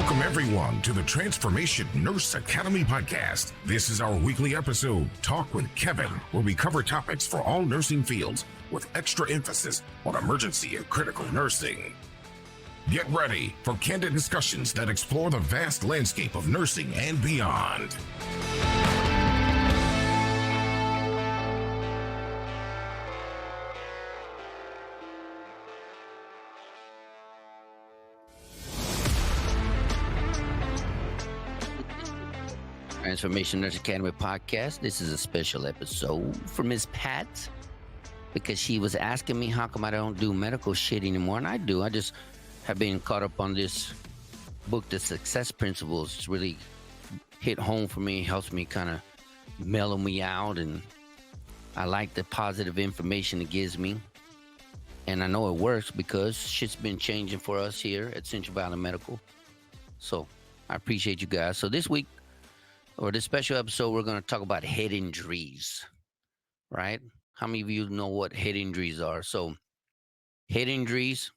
Welcome, everyone, to the Transformation Nurse Academy podcast. This is our weekly episode, Talk with Kevin, where we cover topics for all nursing fields with extra emphasis on emergency and critical nursing. Get ready for candid discussions that explore the vast landscape of nursing and beyond. Transformation Nurse Academy podcast. This is a special episode for Miss Pat because she was asking me how come I don't do medical shit anymore, and I do. I just have been caught up on this book, The Success Principles. It's really hit home for me, helps me kind of mellow me out, and I like the positive information it gives me, and I know it works because shit's been changing for us here at Central Valley Medical. So I appreciate you guys. So this week, or this special episode, we're going to talk about head injuries, right? How many of you know what head injuries are? So head injuries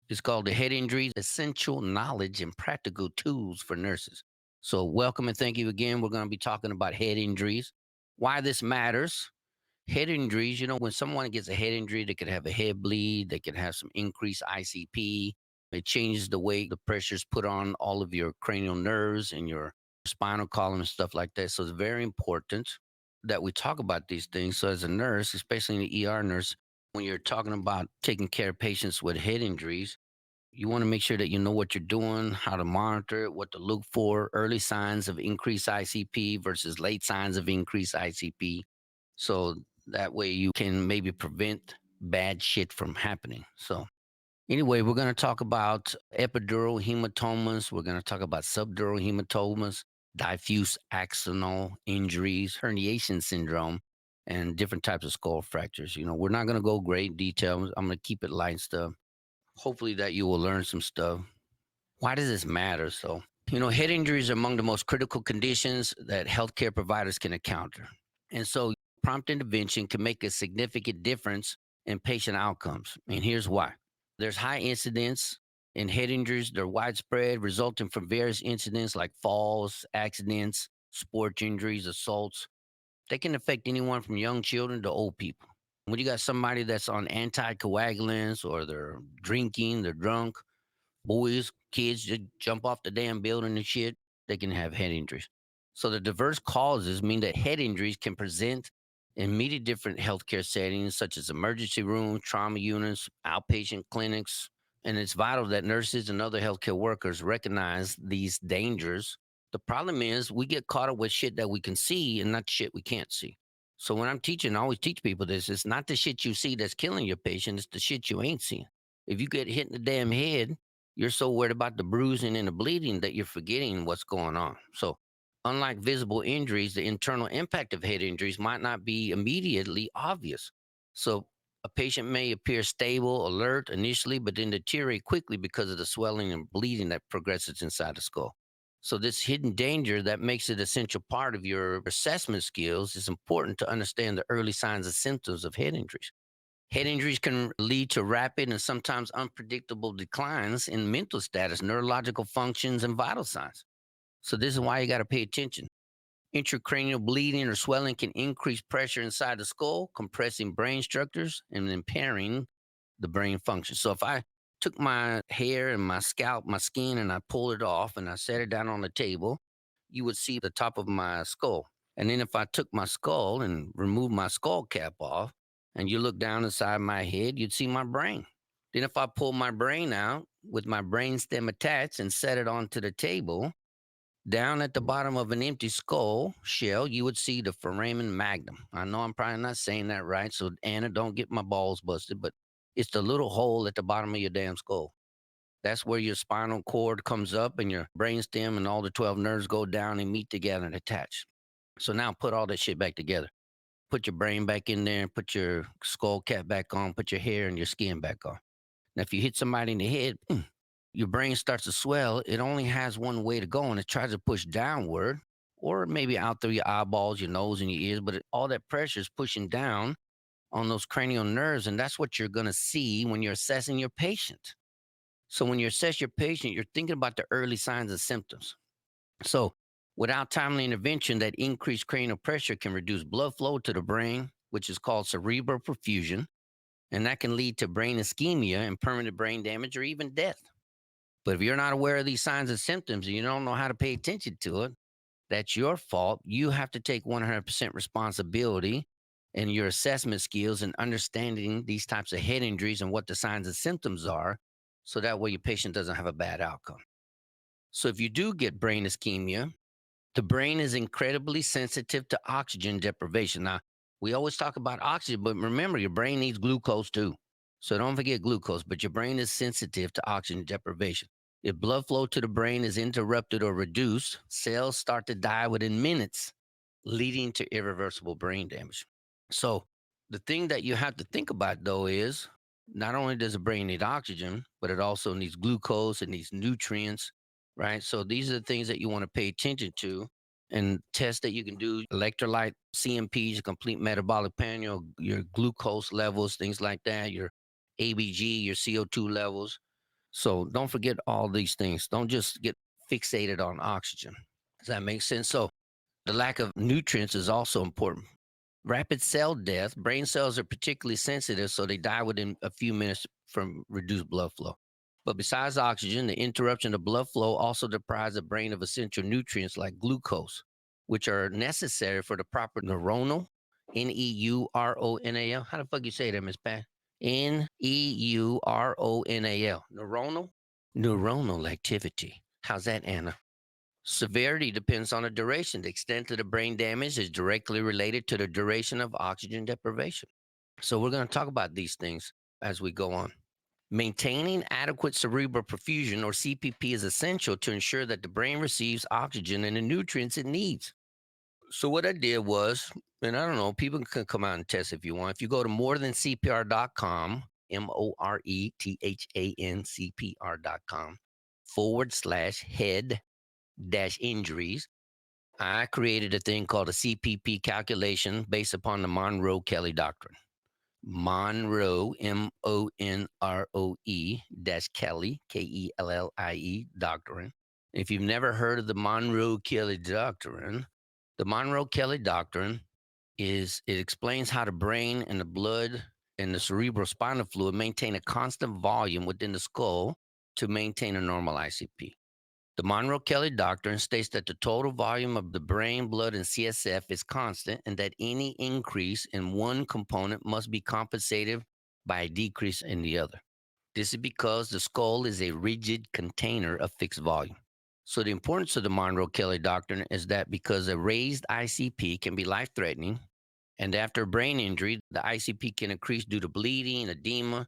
is called the Head Injuries Essential Knowledge and Practical Tools for Nurses. So welcome and thank you again. We're going to be talking about head injuries, why this matters. Head injuries, you know, when someone gets a head injury, they could have a head bleed, they could have some increased ICP. It changes the way the pressure is put on all of your cranial nerves and your spinal column and stuff like that. So it's very important that we talk about these things. So as a nurse, especially an ER nurse, when you're talking about taking care of patients with head injuries, you want to make sure that you know what you're doing, how to monitor it, what to look for, early signs of increased ICP versus late signs of increased ICP. So that way you can maybe prevent bad shit from happening. So anyway, we're going to talk about epidural hematomas. We're going to talk about subdural hematomas, diffuse axonal injuries, herniation syndrome, and different types of skull fractures. You know, we're not going to go great detail. I'm going to keep it light stuff. Hopefully that you will learn some stuff. Why does this matter? So, you know, head injuries are among the most critical conditions that healthcare providers can encounter. And so prompt intervention can make a significant difference in patient outcomes. And here's why. There's high incidence in head injuries. They're widespread, resulting from various incidents like falls, accidents, sport injuries, assaults. They can affect anyone from young children to old people. When you got somebody that's on anticoagulants or they're drinking, they're drunk, boys, kids just jump off the damn building and shit, they can have head injuries. So the diverse causes mean that head injuries can present in many different healthcare settings, such as emergency rooms, trauma units, outpatient clinics. And it's vital that nurses and other healthcare workers recognize these dangers. The problem is we get caught up with shit that we can see and not shit we can't see. So when I'm teaching, I always teach people this. It's not the shit you see that's killing your patient. It's the shit you ain't seeing. If you get hit in the damn head, you're so worried about the bruising and the bleeding that you're forgetting what's going on. So unlike visible injuries, the internal impact of head injuries might not be immediately obvious. So a patient may appear stable, alert initially, but then deteriorate quickly because of the swelling and bleeding that progresses inside the skull. So this hidden danger that makes it an essential part of your assessment skills is important to understand the early signs and symptoms of head injuries. Head injuries can lead to rapid and sometimes unpredictable declines in mental status, neurological functions, and vital signs. So this is why you got to pay attention. Intracranial bleeding or swelling can increase pressure inside the skull, compressing brain structures and impairing the brain function. So if I took my hair and my scalp, my skin, and I pulled it off and I set it down on the table, you would see the top of my skull. And then if I took my skull and removed my skull cap off and you look down inside my head, you'd see my brain. Then if I pull my brain out with my brain stem attached and set it onto the table, down at the bottom of an empty skull shell, you would see the foramen magnum. I know I'm probably not saying that right, so Anna, don't get my balls busted, but it's the little hole at the bottom of your damn skull. That's where your spinal cord comes up and your brainstem and all the 12 nerves go down and meet together and attach. So now put all that shit back together. Put your brain back in there, put your skull cap back on, put your hair and your skin back on. Now, if you hit somebody in the head, your brain starts to swell. It only has one way to go, and it tries to push downward or maybe out through your eyeballs, your nose, and your ears. But all that pressure is pushing down on those cranial nerves, and that's what you're going to see when you're assessing your patient. So when you assess your patient, you're thinking about the early signs and symptoms. So without timely intervention, that increased cranial pressure can reduce blood flow to the brain, which is called cerebral perfusion, and that can lead to brain ischemia and permanent brain damage or even death. But if you're not aware of these signs and symptoms and you don't know how to pay attention to it, that's your fault. You have to take 100% responsibility in your assessment skills and understanding these types of head injuries and what the signs and symptoms are, so that way your patient doesn't have a bad outcome. So if you do get brain ischemia, the brain is incredibly sensitive to oxygen deprivation. Now, we always talk about oxygen, but remember, your brain needs glucose too. So don't forget glucose, but your brain is sensitive to oxygen deprivation. If blood flow to the brain is interrupted or reduced, cells start to die within minutes, leading to irreversible brain damage. So the thing that you have to think about, though, is not only does the brain need oxygen, but it also needs glucose, it needs nutrients, right? So these are the things that you want to pay attention to, and tests that you can do: electrolyte, CMPs, your complete metabolic panel, your glucose levels, things like that, your ABG, your CO2 levels. So don't forget all these things. Don't just get fixated on oxygen. Does that make sense? So the lack of nutrients is also important. Rapid cell death, brain cells are particularly sensitive, so they die within a few minutes from reduced blood flow. But besides oxygen, the interruption of blood flow also deprives the brain of essential nutrients like glucose, which are necessary for the proper neuronal, neuronal. How the fuck you say that, Miss Pat? neuronal, neuronal activity. How's that, Anna? Severity depends on the duration. The extent of the brain damage is directly related to the duration of oxygen deprivation. So we're going to talk about these things as we go on. Maintaining adequate cerebral perfusion, or CPP, is essential to ensure that the brain receives oxygen and the nutrients it needs. So what I did was, and I don't know, people can come out and test if you want. If you go to morethancpr.com, morethancpr.com/head injuries, I created a thing called a CPP calculation based upon the Monroe-Kellie Doctrine. Monroe, Monroe Kellie, Kellie Doctrine. If you've never heard of the Monroe-Kellie Doctrine, the Monroe-Kellie Doctrine it explains how the brain and the blood and the cerebral spinal fluid maintain a constant volume within the skull to maintain a normal ICP. The Monroe-Kellie Doctrine states that the total volume of the brain, blood, and CSF is constant, and that any increase in one component must be compensated by a decrease in the other. This is because the skull is a rigid container of fixed volume. So the importance of the Monroe-Kellie Doctrine is that because a raised ICP can be life-threatening, and after a brain injury, the ICP can increase due to bleeding, edema,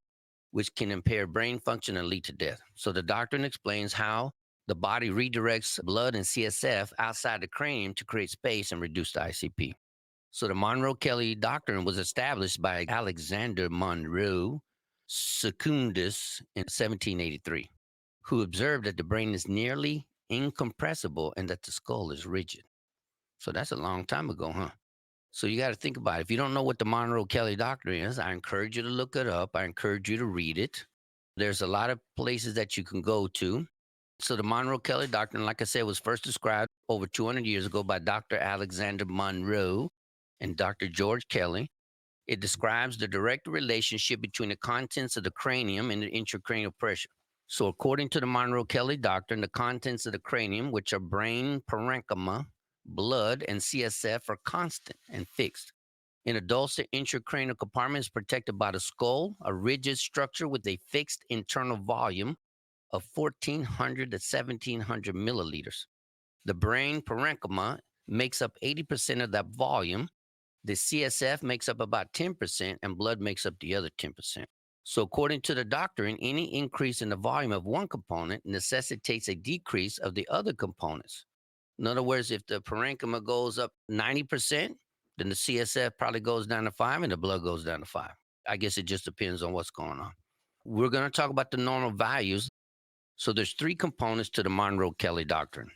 which can impair brain function and lead to death. So the doctrine explains how the body redirects blood and CSF outside the cranium to create space and reduce the ICP. So the Monroe-Kellie Doctrine was established by Alexander Monroe Secundus in 1783, who observed that the brain is nearly incompressible and that the skull is rigid. So that's a long time ago, huh? So you got to think about it. If you don't know what the Monroe-Kellie Doctrine is, I encourage you to look it up. I encourage you to read it. There's a lot of places that you can go to. So the Monroe-Kellie Doctrine, like I said, was first described over 200 years ago by Dr. Alexander Monroe and Dr. George Kelly. It describes the direct relationship between the contents of the cranium and the intracranial pressure. So according to the Monroe-Kellie Doctrine, the contents of the cranium, which are brain parenchyma, blood, and CSF, are constant and fixed. In adults, the intracranial compartment is protected by the skull, a rigid structure with a fixed internal volume of 1,400 to 1,700 milliliters. The brain parenchyma makes up 80% of that volume. The CSF makes up about 10%, and blood makes up the other 10%. So according to the doctrine, any increase in the volume of one component necessitates a decrease of the other components. In other words, if the parenchyma goes up 90%, then the CSF probably goes down to 5 and the blood goes down to 5. I guess it just depends on what's going on. We're going to talk about the normal values. So there's 3 components to the Monroe-Kellie Doctrine.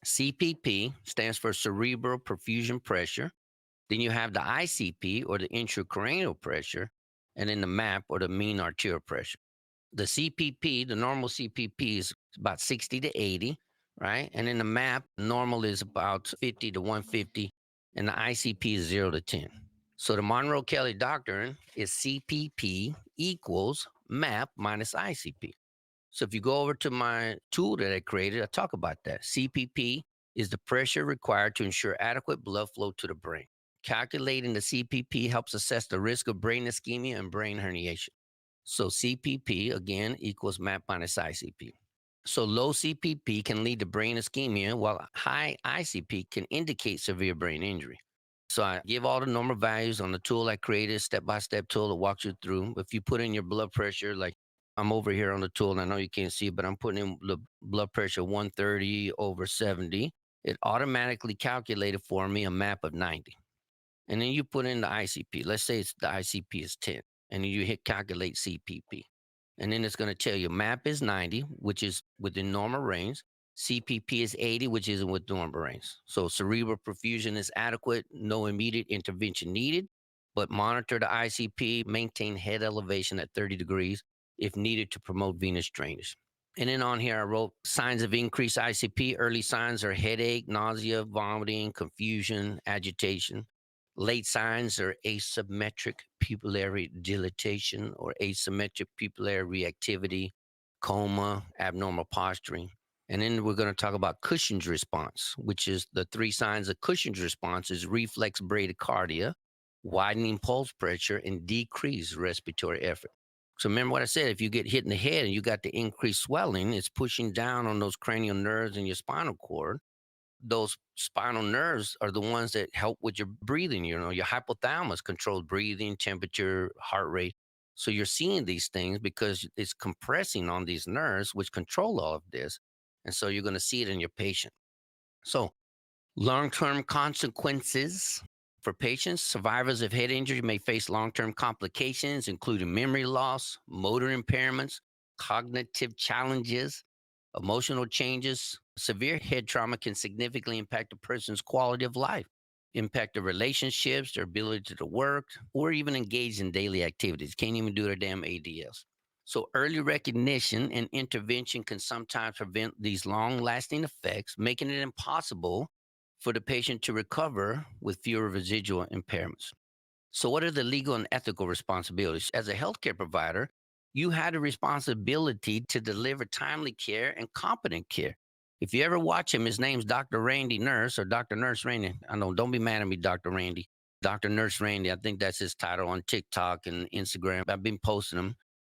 CPP stands for cerebral perfusion pressure. Then you have the ICP, or the intracranial pressure, and then the MAP, or the mean arterial pressure. The CPP, the normal CPP is about 60 to 80, right? And in the MAP, normal is about 50 to 150, and the ICP is 0 to 10. So the Monroe-Kellie Doctrine is CPP equals MAP minus ICP. So if you go over to my tool that I created, I talk about that. CPP is the pressure required to ensure adequate blood flow to the brain. Calculating the CPP helps assess the risk of brain ischemia and brain herniation. So CPP, again, equals MAP minus ICP. So low CPP can lead to brain ischemia, while high ICP can indicate severe brain injury. So I give all the normal values on the tool I created, step-by-step tool that walks you through. If you put in your blood pressure, like I'm over here on the tool, and I know you can't see it, but I'm putting in the blood pressure 130 over 70. It automatically calculated for me a MAP of 90. And then you put in the ICP. Let's say the ICP is 10, and then you hit calculate CPP. And then it's going to tell you MAP is 90, which is within normal range. CPP is 80, which isn't with normal range. So cerebral perfusion is adequate, no immediate intervention needed, but monitor the ICP, maintain head elevation at 30 degrees if needed to promote venous drainage. And then on here, I wrote signs of increased ICP. Early signs are headache, nausea, vomiting, confusion, agitation. Late signs are asymmetric pupillary dilatation or asymmetric pupillary reactivity, coma, abnormal posturing. And then we're going to talk about Cushing's response, which is the three signs of Cushing's response is reflex bradycardia, widening pulse pressure, and decreased respiratory effort. So remember what I said, if you get hit in the head and you got the increased swelling, it's pushing down on those cranial nerves in your spinal cord. Those spinal nerves are the ones that help with your breathing. You know, your hypothalamus controls breathing, temperature, heart rate. So you're seeing these things because it's compressing on these nerves, which control all of this. And so you're going to see it in your patient. So long-term consequences for patients. Survivors of head injury may face long-term complications, including memory loss, motor impairments, cognitive challenges, emotional changes. Severe head trauma can significantly impact a person's quality of life, impact their relationships, their ability to work, or even engage in daily activities. Can't even do their damn ADLs. So early recognition and intervention can sometimes prevent these long-lasting effects, making it impossible for the patient to recover with fewer residual impairments. So, what are the legal and ethical responsibilities? As a healthcare provider, you had a responsibility to deliver timely care and competent care. If you ever watch him, his name's Dr. Randy Nurse or Dr. Nurse Randy. I know, don't be mad at me, Dr. Randy. Dr. Nurse Randy, I think that's his title on TikTok and Instagram. I've been posting him.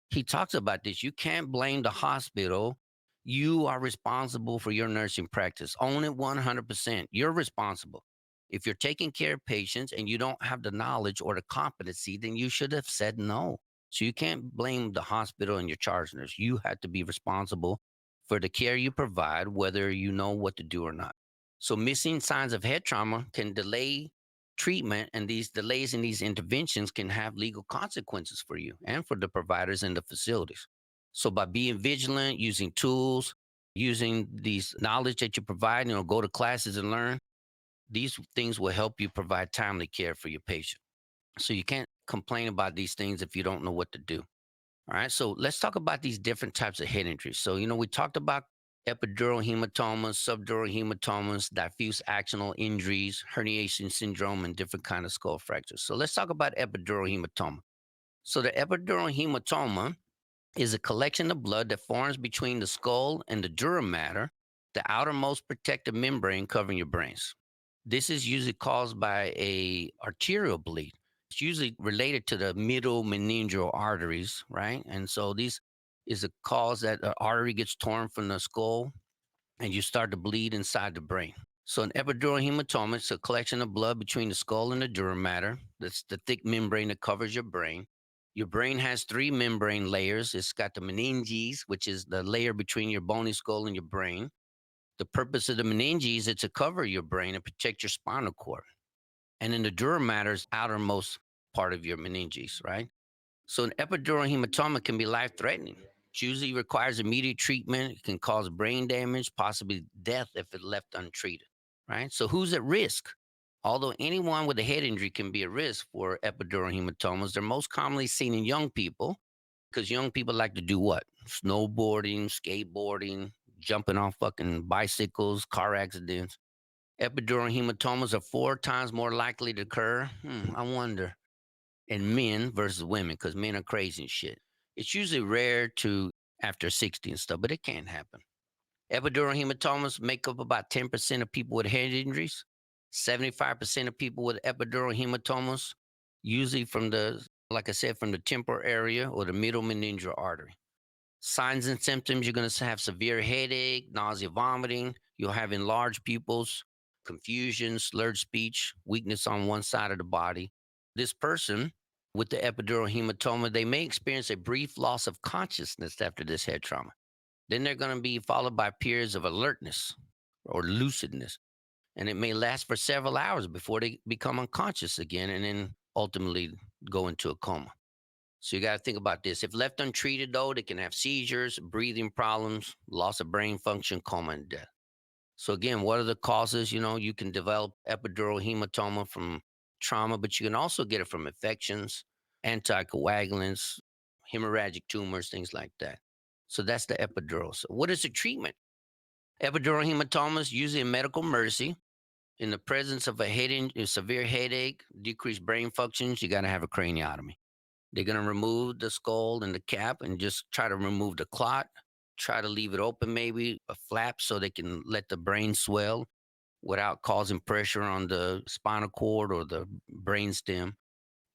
He talks about this. You can't blame the hospital. You are responsible for your nursing practice. Own it 100%. You're responsible. If you're taking care of patients and you don't have the knowledge or the competency, then you should have said no. So you can't blame the hospital and your charge nurse. You have to be responsible for the care you provide, whether you know what to do or not. So missing signs of head trauma can delay treatment, and these delays in these interventions can have legal consequences for you and for the providers in the facilities. So by being vigilant, using tools, using these knowledge that you provide, go to classes and learn, these things will help you provide timely care for your patient. So you can't complain about these things if you don't know what to do. All right. So let's talk about these different types of head injuries. So, we talked about epidural hematomas, subdural hematomas, diffuse axonal injuries, herniation syndrome, and different kind of skull fractures. So let's talk about epidural hematoma. So the epidural hematoma is a collection of blood that forms between the skull and the dura mater, the outermost protective membrane covering your brains. This is usually caused by a arterial bleed. It's usually related to the middle meningeal arteries, right? And so this is a cause that the artery gets torn from the skull and you start to bleed inside the brain. So an epidural hematoma is a collection of blood between the skull and the dura mater. That's the thick membrane that covers your brain. Your brain has three membrane layers. It's got the meninges, which is the layer between your bony skull and your brain. The purpose of the meninges is to cover your brain and protect your spinal cord. And then the dura mater is outermost part of your meninges, right? So an epidural hematoma can be life-threatening. It usually requires immediate treatment. It can cause brain damage, possibly death if it's left untreated, right? So who's at risk? Although anyone with a head injury can be at risk for epidural hematomas, they're most commonly seen in young people because young people like to do what? Snowboarding, skateboarding, jumping off fucking bicycles, car accidents. Epidural hematomas are 4 times more likely to occur. I wonder. In men versus women, because men are crazy and shit. It's usually rare to after 60 and stuff, but it can happen. Epidural hematomas make up about 10% of people with head injuries, 75% of people with epidural hematomas, usually from the, like I said, from the temporal area or the middle meningeal artery. Signs and symptoms, you're going to have severe headache, nausea, vomiting. You'll have enlarged pupils, confusion, slurred speech, weakness on one side of the body. This person with the epidural hematoma, they may experience a brief loss of consciousness after this head trauma. Then they're going to be followed by periods of alertness or lucidness. And it may last for several hours before they become unconscious again and then ultimately go into a coma. So you got to think about this. If left untreated, though, they can have seizures, breathing problems, loss of brain function, coma, and death. So again, what are the causes? You can develop epidural hematoma from trauma, but you can also get it from infections, anticoagulants, hemorrhagic tumors, things like that. So that's the epidural. So what is the treatment? Epidural hematomas, usually a medical emergency. In the presence of a severe headache, decreased brain functions, you got to have a craniotomy. They're going to remove the skull and the cap and just try to remove the clot, try to leave it open, maybe a flap so they can let the brain swell without causing pressure on the spinal cord or the brain stem.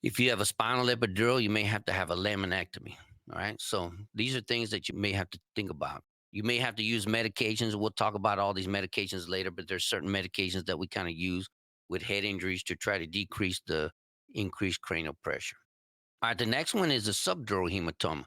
If you have a spinal epidural, you may have to have a laminectomy. All right. So these are things that you may have to think about. You may have to use medications. We'll talk about all these medications later, but there's certain medications that we kind of use with head injuries to try to decrease the increased cranial pressure. All right, the next one is a subdural hematoma.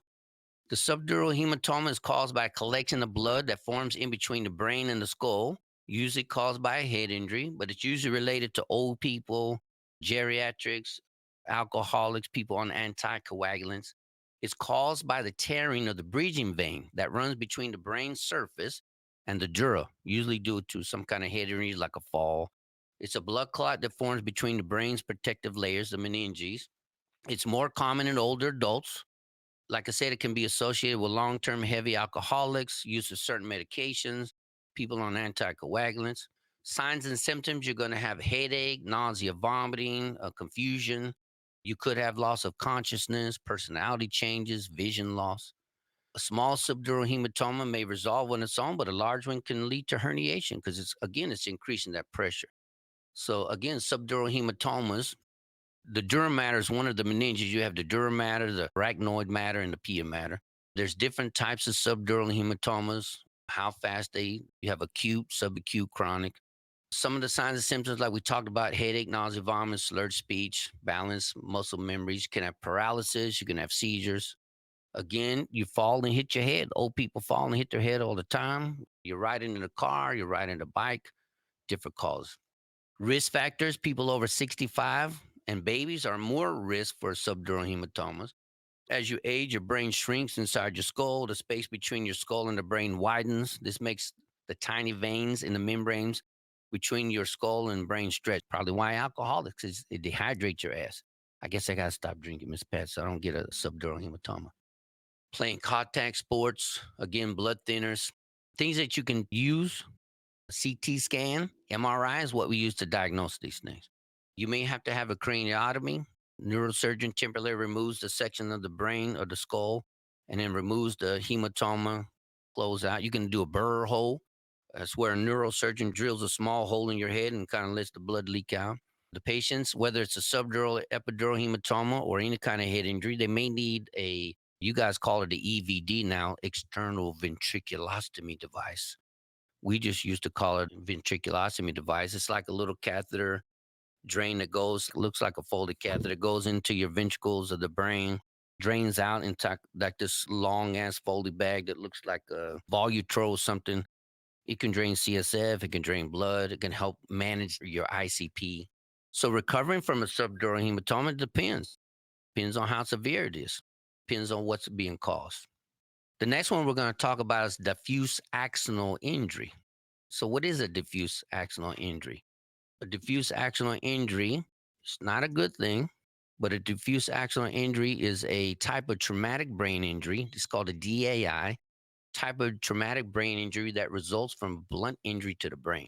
The subdural hematoma is caused by a collection of blood that forms in between the brain and the skull, usually caused by a head injury, but it's usually related to old people, geriatrics, alcoholics, people on anticoagulants. It's caused by the tearing of the bridging vein that runs between the brain surface and the dura, usually due to some kind of head injury like a fall. It's a blood clot that forms between the brain's protective layers, the meninges. It's more common in older adults. Like I said, it can be associated with long-term heavy alcoholics, use of certain medications, people on anticoagulants. Signs and symptoms, you're going to have headache, nausea, vomiting, confusion. You could have loss of consciousness, personality changes, vision loss. A small subdural hematoma may resolve on its own, but a large one can lead to herniation because it's increasing that pressure. So again, subdural hematomas, the dura matter is one of the meninges. You have the dura mater, the arachnoid matter, and the pia mater. There's different types of subdural hematomas, how fast you have acute, subacute, chronic. Some of the signs and symptoms, like we talked about, headache, nausea, vomit, slurred speech, balance, muscle memories. You can have paralysis. You can have seizures. Again, you fall and hit your head. Old people fall and hit their head all the time. You're riding in a car, you're riding a bike, different causes. Risk factors, people over 65 and babies are more risk for subdural hematomas. As you age, your brain shrinks inside your skull. The space between your skull and the brain widens. This makes the tiny veins in the membranes between your skull and brain stretch. Probably why alcoholics is it dehydrates your ass. I guess I gotta stop drinking, Miss Pat, so I don't get a subdural hematoma. Playing contact sports, again, blood thinners, things that you can use. CT scan, MRI is what we use to diagnose these things. You may have to have a craniotomy. Neurosurgeon temporarily removes the section of the brain or the skull and then removes the hematoma, close out. You can do a burr hole. That's where a neurosurgeon drills a small hole in your head and kind of lets the blood leak out. The patients, whether it's a subdural, epidural hematoma, or any kind of head injury, they may need you guys call it the EVD now, external ventriculostomy device. We just used to call it ventriculostomy device. It's like a little catheter drain that looks like a folded catheter, goes into your ventricles of the brain, drains out into like this long ass folded bag that looks like a Volutro or something. It can drain CSF, it can drain blood, it can help manage your ICP. So recovering from a subdural hematoma depends on how severe it is, depends on what's being caused. The next one we're going to talk about is diffuse axonal injury. So what is a diffuse axonal injury? A diffuse axonal injury is not a good thing. But a diffuse axonal injury is a type of traumatic brain injury. It's called a DAI, type of traumatic brain injury that results from blunt injury to the brain.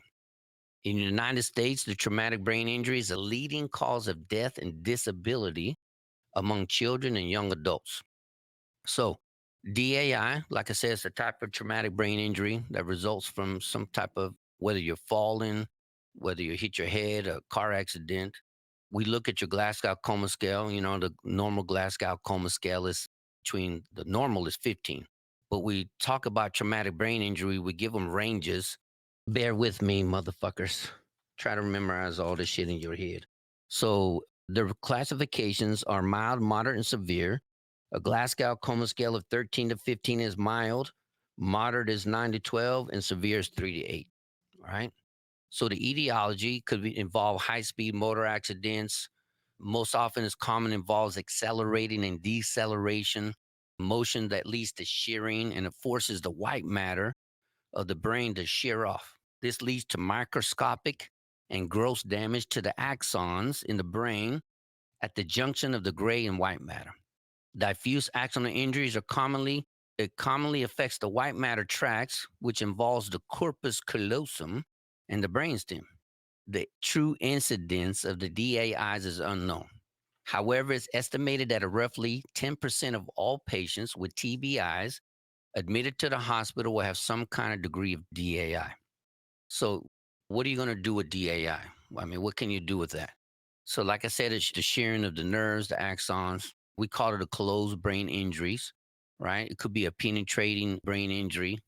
In the United States, the traumatic brain injury is a leading cause of death and disability among children and young adults. So, DAI, like I said, is a type of traumatic brain injury that results from some type of, whether you're falling, whether you hit your head, a car accident. We look at your Glasgow Coma Scale. You know, the normal Glasgow Coma Scale is the normal is 15. But we talk about traumatic brain injury, we give them ranges. Bear with me, motherfuckers. Try to memorize all this shit in your head. So the classifications are mild, moderate, and severe. A Glasgow Coma Scale of 13 to 15 is mild, moderate is 9 to 12, and severe is 3 to 8. All right. So the etiology involve high-speed motor accidents. Most often, it's common involves accelerating and deceleration, motion that leads to shearing, and it forces the white matter of the brain to shear off. This leads to microscopic and gross damage to the axons in the brain at the junction of the gray and white matter. Diffuse axonal injuries commonly affects the white matter tracts, which involves the corpus callosum and the brainstem. The true incidence of the DAIs is unknown. However, it's estimated that roughly 10% of all patients with TBIs admitted to the hospital will have some kind of degree of DAI. So, what are you going to do with DAI? I mean, what can you do with that? So, like I said, it's the shearing of the nerves, the axons. We call it a closed brain injuries, right? It could be a penetrating brain injury.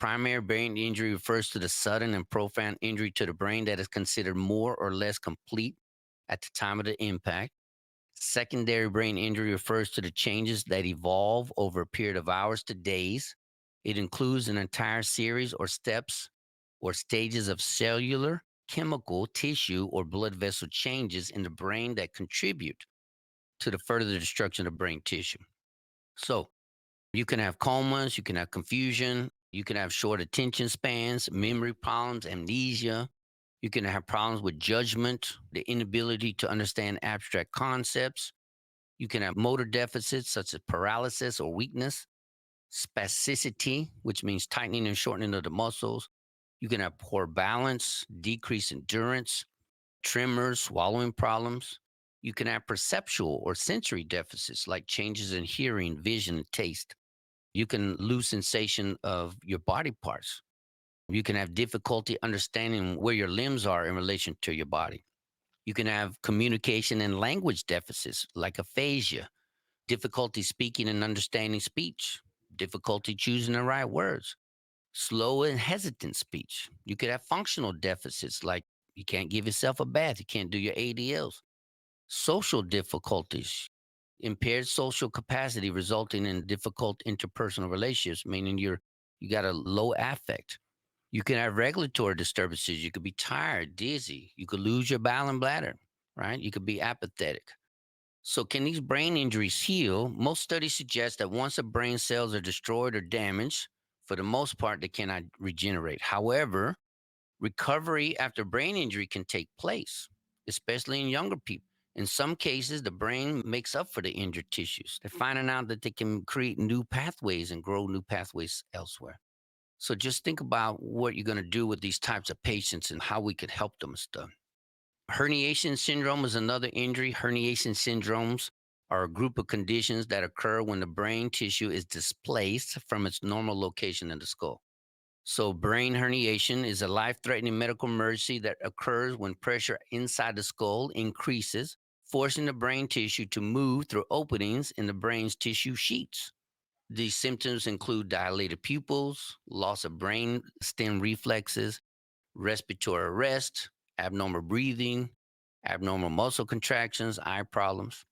Primary brain injury refers to the sudden and profound injury to the brain that is considered more or less complete at the time of the impact. Secondary brain injury refers to the changes that evolve over a period of hours to days. It includes an entire series or steps or stages of cellular, chemical, tissue, or blood vessel changes in the brain that contribute to the further destruction of brain tissue. So you can have comas, you can have confusion, you can have short attention spans, memory problems, amnesia. You can have problems with judgment, the inability to understand abstract concepts. You can have motor deficits such as paralysis or weakness, spasticity, which means tightening and shortening of the muscles. You can have poor balance, decreased endurance, tremors, swallowing problems. You can have perceptual or sensory deficits like changes in hearing, vision, and taste. You can lose sensation of your body parts. You can have difficulty understanding where your limbs are in relation to your body. You can have communication and language deficits like aphasia, difficulty speaking and understanding speech, difficulty choosing the right words, slow and hesitant speech. You could have functional deficits like you can't give yourself a bath, you can't do your ADLs, social difficulties, impaired social capacity resulting in difficult interpersonal relationships, meaning you got a low affect. You can have regulatory disturbances. You could be tired, dizzy. You could lose your bowel and bladder, right? You could be apathetic. So, can these brain injuries heal? Most studies suggest that once the brain cells are destroyed or damaged, for the most part, they cannot regenerate. However, recovery after brain injury can take place, especially in younger people. In some cases, the brain makes up for the injured tissues. They're finding out that they can create new pathways and grow new pathways elsewhere. So just think about what you're going to do with these types of patients and how we could help them and stuff. Herniation syndrome is another injury. Herniation syndromes are a group of conditions that occur when the brain tissue is displaced from its normal location in the skull. So, brain herniation is a life threatening medical emergency that occurs when pressure inside the skull increases, forcing the brain tissue to move through openings in the brain's tissue sheets. These symptoms include dilated pupils, loss of brain stem reflexes, respiratory arrest, abnormal breathing, abnormal muscle contractions, eye problems.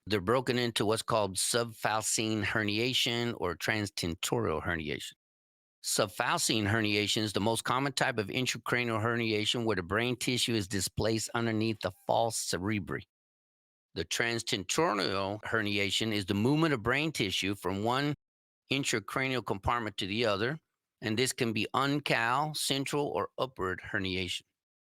They're broken into what's called subfalcine herniation or transtentorial herniation. Subfalcine herniation is the most common type of intracranial herniation where the brain tissue is displaced underneath the false cerebri. The transtentorial herniation is the movement of brain tissue from one intracranial compartment to the other, and this can be uncal, central, or upward herniation.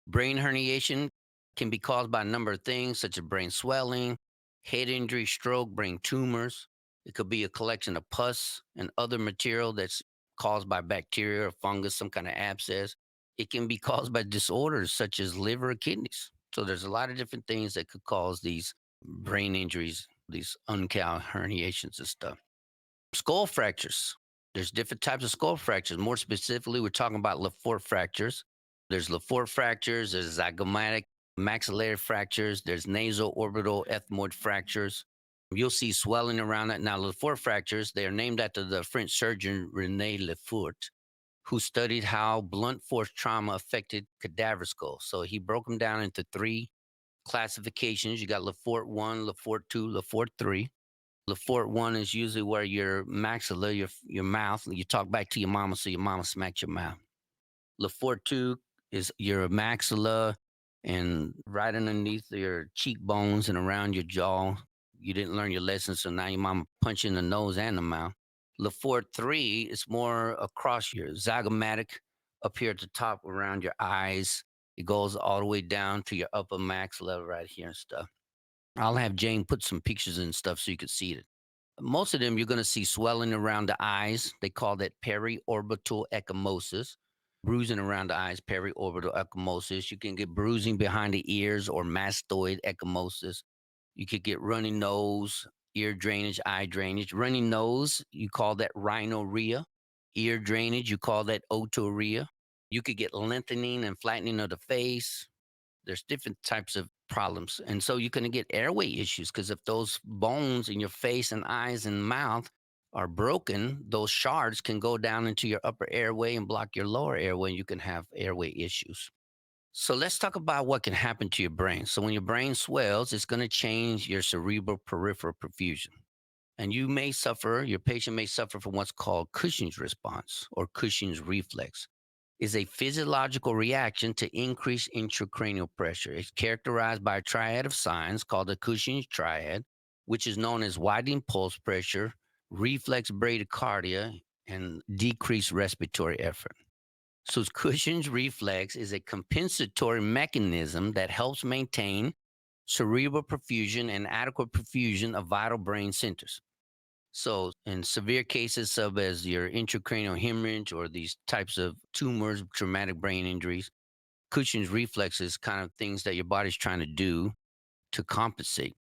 Brain herniation can be caused by a number of things, such as brain swelling, Head injury, stroke, brain tumors. It could be a collection of pus and other material that's caused by bacteria or fungus, some kind of abscess. It can be caused by disorders such as liver or kidneys. So there's a lot of different things that could cause these brain injuries, these uncal herniations and stuff. Skull fractures. There's different types of skull fractures. More specifically, we're talking about Lefort fractures. There's Lefort fractures, there's zygomatic maxillary fractures, there's nasal orbital ethmoid fractures. You'll see swelling around that. Now, Lefort fractures, they are named after the French surgeon René Lefort, who studied how blunt force trauma affected cadaver skulls. So he broke them down into three classifications. You got Lefort 1, Lefort 2, Lefort 3. Lefort 1 is usually where your maxilla, your mouth, you talk back to your mama, so your mama smacked your mouth. Lefort 2 is your maxilla and right underneath your cheekbones and around your jaw. You didn't learn your lesson, so now your mama punch you in the nose and the mouth. Lefort 3 is more across your zygomatic, up here at the top around your eyes. It goes all the way down to your upper maxilla right here and stuff. I'll have Jane put some pictures and stuff so you can see it. Most of them, you're going to see swelling around the eyes. They call that periorbital ecchymosis. Bruising around the eyes, periorbital ecchymosis. You can get bruising behind the ears or mastoid ecchymosis. You could get runny nose, ear drainage, eye drainage. Runny nose, you call that rhinorrhea. Ear drainage, you call that otorrhea. You could get lengthening and flattening of the face. There's different types of problems. And so you're going to get airway issues because if those bones in your face and eyes and mouth are broken, those shards can go down into your upper airway and block your lower airway, and you can have airway issues. So let's talk about what can happen to your brain. So when your brain swells, it's going to change your cerebral peripheral perfusion. And your patient may suffer from what's called Cushing's response or Cushing's reflex. Is a physiological reaction to increased intracranial pressure. It's characterized by a triad of signs called the Cushing's triad, which is known as widening pulse pressure, reflex bradycardia, and decreased respiratory effort. So Cushing's reflex is a compensatory mechanism that helps maintain cerebral perfusion and adequate perfusion of vital brain centers. So, in severe cases, such as your intracranial hemorrhage or these types of tumors, traumatic brain injuries, Cushing's reflex is kind of things that your body's trying to do to compensate.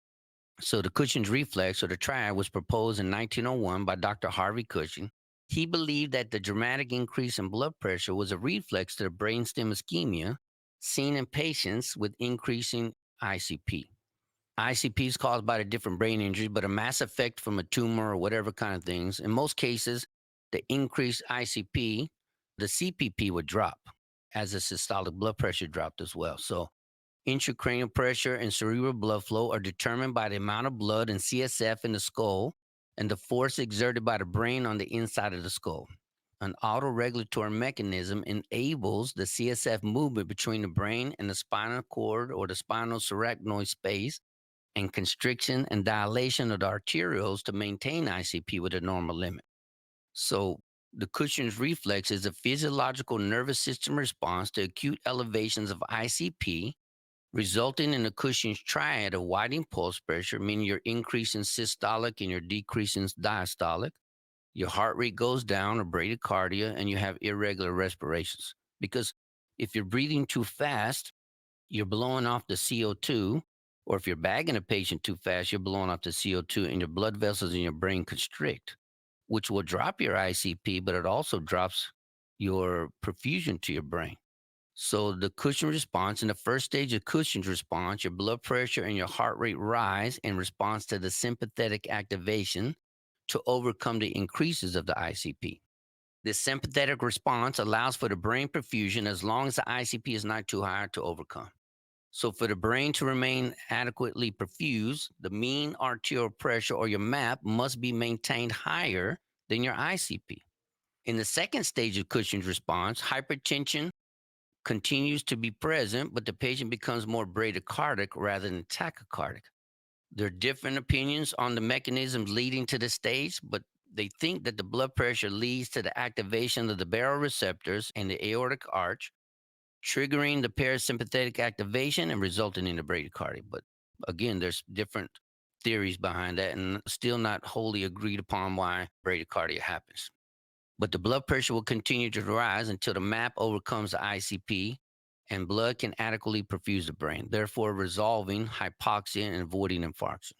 So, the Cushing's reflex or the triad was proposed in 1901 by Dr. Harvey Cushing. He believed that the dramatic increase in blood pressure was a reflex to the brainstem ischemia seen in patients with increasing ICP. ICP is caused by the different brain injuries, but a mass effect from a tumor or whatever kind of things. In most cases, the increased ICP, the CPP would drop as the systolic blood pressure dropped as well. So intracranial pressure and cerebral blood flow are determined by the amount of blood and CSF in the skull and the force exerted by the brain on the inside of the skull. An autoregulatory mechanism enables the CSF movement between the brain and the spinal cord or the spinal sarcomatoid space and constriction and dilation of the arterioles to maintain ICP with a normal limit. So the Cushing's reflex is a physiological nervous system response to acute elevations of ICP, resulting in a Cushing's triad of widening pulse pressure, meaning you're increasing systolic and you're decreasing diastolic. Your heart rate goes down or bradycardia, and you have irregular respirations. Because if you're breathing too fast, you're blowing off the CO2, or if you're bagging a patient too fast, you're blowing off the CO2 and your blood vessels in your brain constrict, which will drop your ICP, but it also drops your perfusion to your brain. So the Cushing response, in the first stage of Cushing's response, your blood pressure and your heart rate rise in response to the sympathetic activation to overcome the increases of the ICP. This sympathetic response allows for the brain perfusion as long as the ICP is not too high to overcome. So for the brain to remain adequately perfused, the mean arterial pressure or your MAP must be maintained higher than your ICP. In the second stage of Cushing's response, hypertension continues to be present, but the patient becomes more bradycardic rather than tachycardic. There are different opinions on the mechanisms leading to this stage, but they think that the blood pressure leads to the activation of the baroreceptors and the aortic arch, triggering the parasympathetic activation and resulting in the bradycardia. But again, there's different theories behind that and still not wholly agreed upon why bradycardia happens. But the blood pressure will continue to rise until the MAP overcomes the ICP and blood can adequately perfuse the brain, therefore resolving hypoxia and avoiding infarction.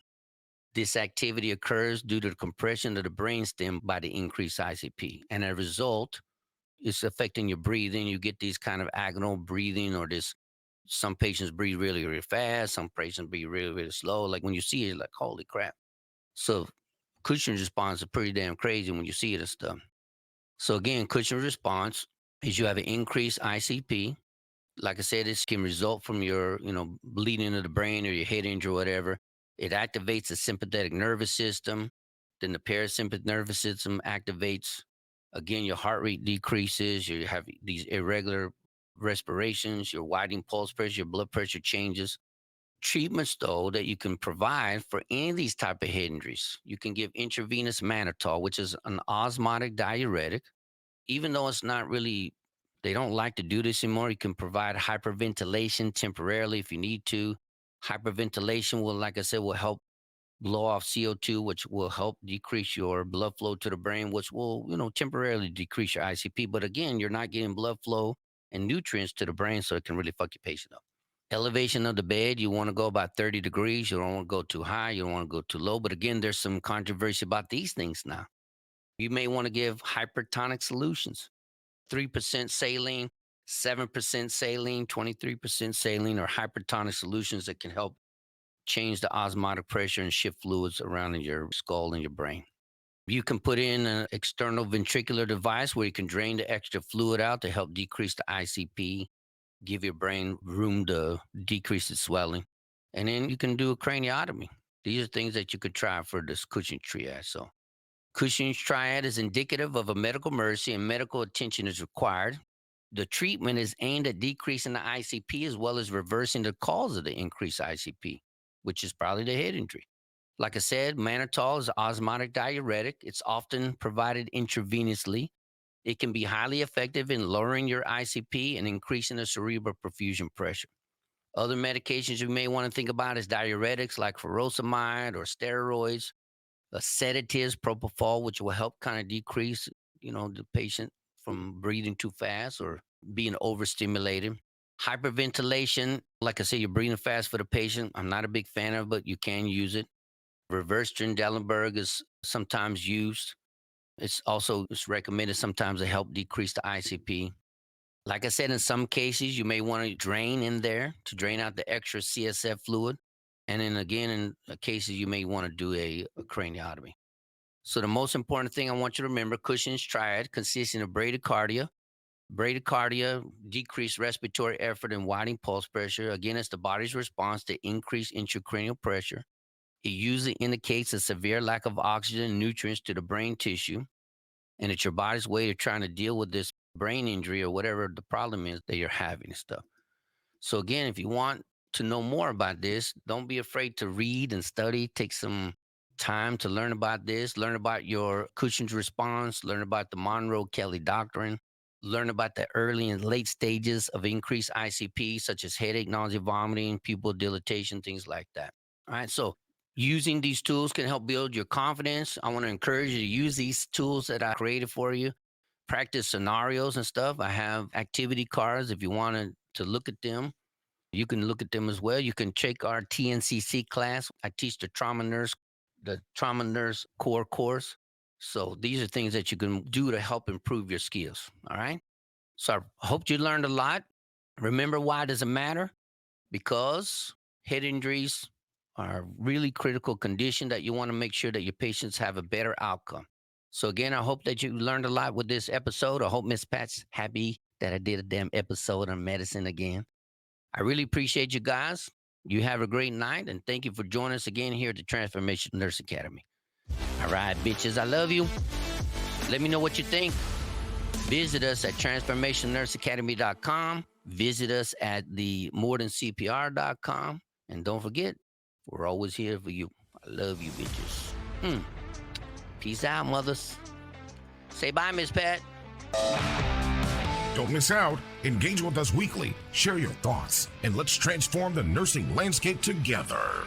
This activity occurs due to the compression of the brainstem by the increased ICP. And as a result, it's affecting your breathing. You get these kind of agonal breathing or this. Some patients breathe really, really fast. Some patients breathe really, really slow. Like when you see it, like, holy crap. So Cushing's response is pretty damn crazy when you see it and stuff. So again, Cushing's response is you have an increased ICP. Like I said, this can result from your, bleeding of the brain or your head injury or whatever. It activates the sympathetic nervous system. Then the parasympathetic nervous system activates. Again, your heart rate decreases. You have these irregular respirations, your widening pulse pressure, your blood pressure changes. Treatments, though, that you can provide for any of these type of head injuries. You can give intravenous mannitol, which is an osmotic diuretic. Even though it's not really, they don't like to do this anymore, you can provide hyperventilation temporarily if you need to. Hyperventilation will, like I said, will help blow off CO2, which will help decrease your blood flow to the brain, which will, temporarily decrease your ICP. But again, you're not getting blood flow and nutrients to the brain, so it can really fuck your patient up. Elevation of the bed, you want to go about 30 degrees. You don't want to go too high. You don't want to go too low. But again, there's some controversy about these things now. You may want to give hypertonic solutions, 3% saline, 7% saline, 23% saline, or hypertonic solutions that can help change the osmotic pressure and shift fluids around in your skull and your brain. You can put in an external ventricular device where you can drain the extra fluid out to help decrease the ICP, give your brain room to decrease its swelling. And then you can do a craniotomy. These are things that you could try for this Cushing's triad. So Cushing's triad is indicative of a medical emergency and medical attention is required. The treatment is aimed at decreasing the ICP as well as reversing the cause of the increased ICP, which is probably the head injury. Like I said, mannitol is an osmotic diuretic. It's often provided intravenously. It can be highly effective in lowering your ICP and increasing the cerebral perfusion pressure. Other medications you may want to think about is diuretics like furosemide or steroids, sedatives, propofol, which will help kind of decrease, the patient from breathing too fast or being overstimulated. Hyperventilation, like I said, you're breathing fast for the patient. I'm not a big fan of it, but you can use it. Reverse Trendelenburg is sometimes used. It's recommended sometimes to help decrease the ICP. Like I said, in some cases, you may want to drain in there to drain out the extra CSF fluid. And then again, in cases, you may want to do a craniotomy. So the most important thing I want you to remember, Cushing's triad consisting of bradycardia, decreased respiratory effort and widening pulse pressure. Again, it's the body's response to increased intracranial pressure. It usually indicates a severe lack of oxygen and nutrients to the brain tissue. And it's your body's way of trying to deal with this brain injury or whatever the problem is that you're having and stuff. So again, if you want to know more about this, don't be afraid to read and study. Take some time to learn about this, learn about your Cushing's response, learn about the Monroe-Kellie Doctrine, learn about the early and late stages of increased ICP, such as headache, nausea, vomiting, pupil dilatation, things like that. All right, so using these tools can help build your confidence. I want to encourage you to use these tools that I created for you. Practice scenarios and stuff. I have activity cards if you want to look at them. You can look at them as well. You can check our TNCC class. I teach the trauma nurse core course. So these are things that you can do to help improve your skills. All right. So I hope you learned a lot. Remember, why does it matter? Because head injuries are a really critical condition that you want to make sure that your patients have a better outcome. So again, I hope that you learned a lot with this episode. I hope Miss Pat's happy that I did a damn episode on medicine again. I really appreciate you guys. You have a great night, and thank you for joining us again here at the Transformation Nurse Academy. All right, bitches, I love you. Let me know what you think. Visit us at transformationnurseacademy.com. Visit us at the morethancpr.com. And don't forget, we're always here for you. I love you, bitches. Peace out, mothers. Say bye, Miss Pat. Don't miss out. Engage with us weekly. Share your thoughts, and let's transform the nursing landscape together.